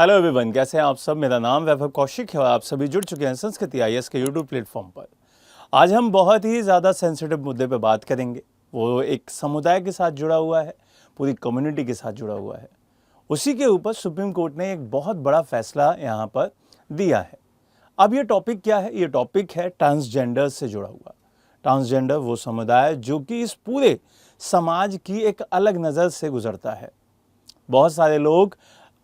Hello everyone, कैसे हैं आप सब। मेरा नाम वैभव कौशिक है और आप सभी जुड़ चुके हैं संस्कृति आईएएस के यूट्यूब प्लेटफॉर्म पर। आज हम बहुत ही ज़्यादा सेंसिटिव मुद्दे पर बात करेंगे। वो एक समुदाय के साथ जुड़ा हुआ है, पूरी कम्युनिटी के साथ जुड़ा हुआ है। उसी के ऊपर सुप्रीम कोर्ट ने एक बहुत बड़ा फैसला यहाँ पर दिया है। अब ये टॉपिक क्या है? ये टॉपिक है ट्रांसजेंडर से जुड़ा हुआ। ट्रांसजेंडर वो समुदाय जो कि इस पूरे समाज की एक अलग नज़र से गुजरता है। बहुत सारे लोग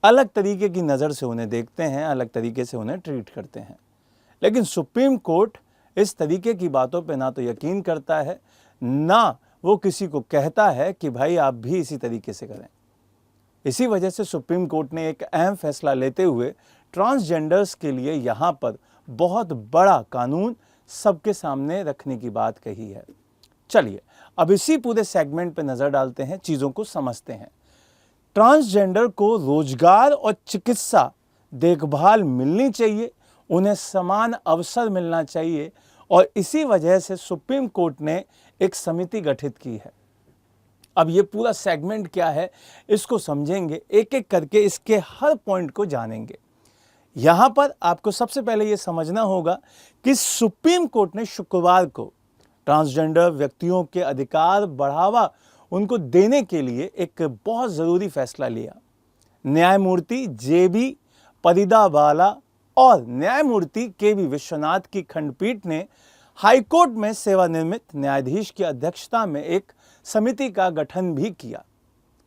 अलग तरीके की नज़र से उन्हें देखते हैं, अलग तरीके से उन्हें ट्रीट करते हैं, लेकिन सुप्रीम कोर्ट इस तरीके की बातों पे ना तो यकीन करता है, ना वो किसी को कहता है कि भाई आप भी इसी तरीके से करें। इसी वजह से सुप्रीम कोर्ट ने एक अहम फैसला लेते हुए ट्रांसजेंडर्स के लिए यहाँ पर बहुत बड़ा कानून सबके सामने रखने की बात कही है। चलिए अब इसी पूरे सेगमेंट पे नज़र डालते हैं, चीज़ों को समझते हैं। ट्रांसजेंडर को रोजगार और चिकित्सा देखभाल मिलनी चाहिए, उन्हें समान अवसर मिलना चाहिए और इसी वजह से सुप्रीम कोर्ट ने एक समिति गठित की है। अब ये पूरा सेगमेंट क्या है इसको समझेंगे, एक एक करके इसके हर पॉइंट को जानेंगे। यहाँ पर आपको सबसे पहले ये समझना होगा कि सुप्रीम कोर्ट ने शुक्रवार को ट्रांसजेंडर व्यक्तियों के अधिकार बढ़ावा उनको देने के लिए एक बहुत ज़रूरी फैसला लिया। न्यायमूर्ति जेबी परिदावाला और न्यायमूर्ति केवी विश्वनाथ की खंडपीठ ने हाईकोर्ट में सेवानिवृत्त न्यायाधीश की अध्यक्षता में एक समिति का गठन भी किया।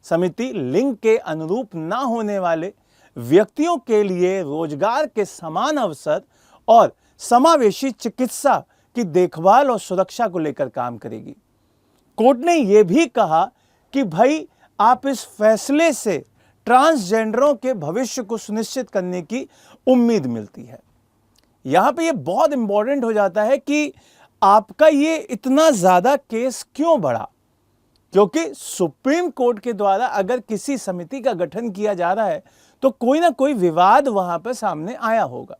समिति लिंग के अनुरूप ना होने वाले व्यक्तियों के लिए रोजगार के समान अवसर और समावेशी चिकित्सा की देखभाल और सुरक्षा को लेकर काम करेगी। कोर्ट ने यह भी कहा कि भाई आप इस फैसले से ट्रांसजेंडरों के भविष्य को सुनिश्चित करने की उम्मीद मिलती है। यहां पे ये बहुत इंपॉर्टेंट हो जाता है कि आपका ये इतना ज्यादा केस क्यों बढ़ा, क्योंकि सुप्रीम कोर्ट के द्वारा अगर किसी समिति का गठन किया जा रहा है तो कोई ना कोई विवाद वहां पर सामने आया होगा।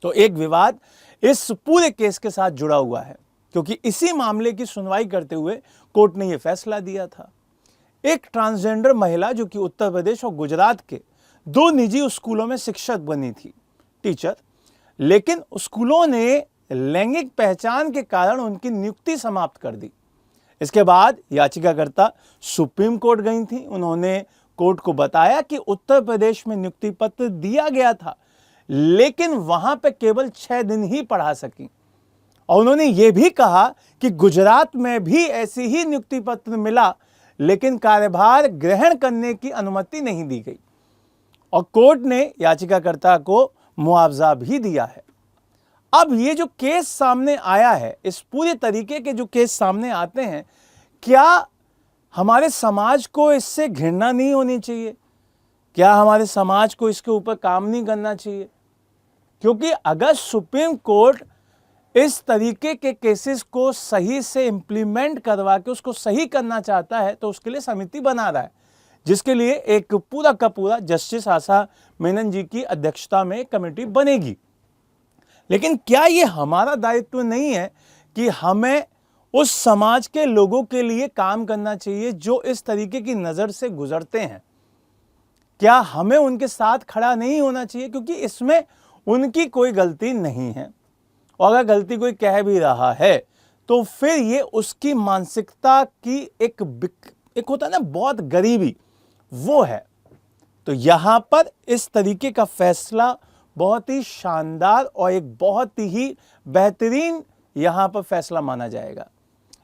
तो एक विवाद इस पूरे केस के साथ जुड़ा हुआ है, क्योंकि इसी मामले की सुनवाई करते हुए कोर्ट ने यह फैसला दिया था। एक ट्रांसजेंडर महिला जो कि उत्तर प्रदेश और गुजरात के दो निजी स्कूलों में शिक्षक बनी थी, टीचर, लेकिन स्कूलों ने लैंगिक पहचान के कारण उनकी नियुक्ति समाप्त कर दी। इसके बाद याचिकाकर्ता सुप्रीम कोर्ट गई थी। उन्होंने कोर्ट को बताया कि उत्तर प्रदेश में नियुक्ति पत्र दिया गया था, लेकिन वहां पे केवल 6 दिन ही पढ़ा सकी। और उन्होंने ये भी कहा कि गुजरात में भी ऐसी ही नियुक्ति पत्र मिला, लेकिन कार्यभार ग्रहण करने की अनुमति नहीं दी गई और कोर्ट ने याचिकाकर्ता को मुआवजा भी दिया है। अब ये जो केस सामने आया है, इस पूरे तरीके के जो केस सामने आते हैं, क्या हमारे समाज को इससे घृणा नहीं होनी चाहिए? क्या हमारे समाज को इसके ऊपर काम नहीं करना चाहिए? क्योंकि अगर सुप्रीम कोर्ट इस तरीके के केसेस को सही से इम्प्लीमेंट करवा के उसको सही करना चाहता है तो उसके लिए समिति बना रहा है, जिसके लिए एक पूरा का पूरा जस्टिस आशा मेनन जी की अध्यक्षता में कमेटी बनेगी। लेकिन क्या ये हमारा दायित्व नहीं है कि हमें उस समाज के लोगों के लिए काम करना चाहिए जो इस तरीके की नज़र से गुजरते हैं? क्या हमें उनके साथ खड़ा नहीं होना चाहिए? क्योंकि इसमें उनकी कोई गलती नहीं है, और अगर गलती कोई कह भी रहा है तो फिर ये उसकी मानसिकता की एक होता है ना बहुत गरीबी, वो है। तो यहां पर इस तरीके का फैसला बहुत ही शानदार और एक बहुत ही बेहतरीन यहां पर फैसला माना जाएगा।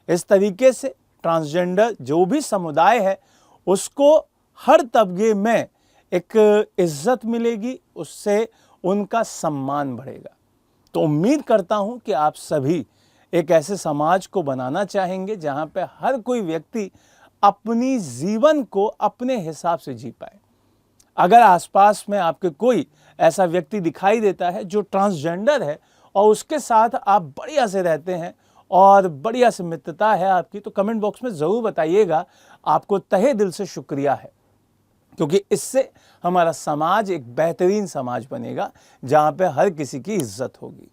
इस तरीके से ट्रांसजेंडर जो भी समुदाय है उसको हर तबके में एक इज्जत मिलेगी, उससे उनका सम्मान बढ़ेगा। तो उम्मीद करता हूं कि आप सभी एक ऐसे समाज को बनाना चाहेंगे जहां पे हर कोई व्यक्ति अपनी जीवन को अपने हिसाब से जी पाए। अगर आसपास में आपके कोई ऐसा व्यक्ति दिखाई देता है जो ट्रांसजेंडर है और उसके साथ आप बढ़िया से रहते हैं और बढ़िया से मित्रता है आपकी, तो कमेंट बॉक्स में ज़रूर बताइएगा। आपको तहे दिल से शुक्रिया है, क्योंकि इससे हमारा समाज एक बेहतरीन समाज बनेगा जहां पे हर किसी की इज्जत होगी।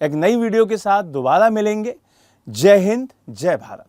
एक नई वीडियो के साथ दोबारा मिलेंगे। जय हिंद, जय भारत।